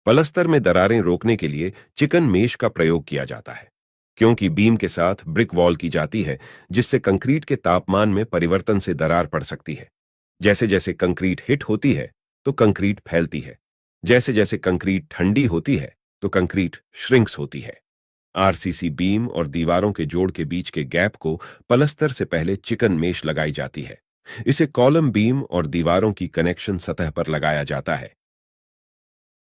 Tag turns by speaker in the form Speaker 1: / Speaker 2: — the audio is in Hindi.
Speaker 1: पलस्तर में दरारें रोकने के लिए चिकन मेश का प्रयोग किया जाता है, क्योंकि बीम के साथ ब्रिक वॉल की जाती है, जिससे कंक्रीट के तापमान में परिवर्तन से दरार पड़ सकती है। जैसे जैसे कंक्रीट हिट होती है, तो कंक्रीट फैलती है। जैसे जैसे कंक्रीट ठंडी होती है, तो कंक्रीट श्रिंक्स होती है। आरसीसी बीम और दीवारों के जोड़ के बीच के गैप को पलस्तर से पहले चिकन मेश लगाई जाती है। इसे कॉलम बीम और दीवारों की कनेक्शन सतह पर लगाया जाता है।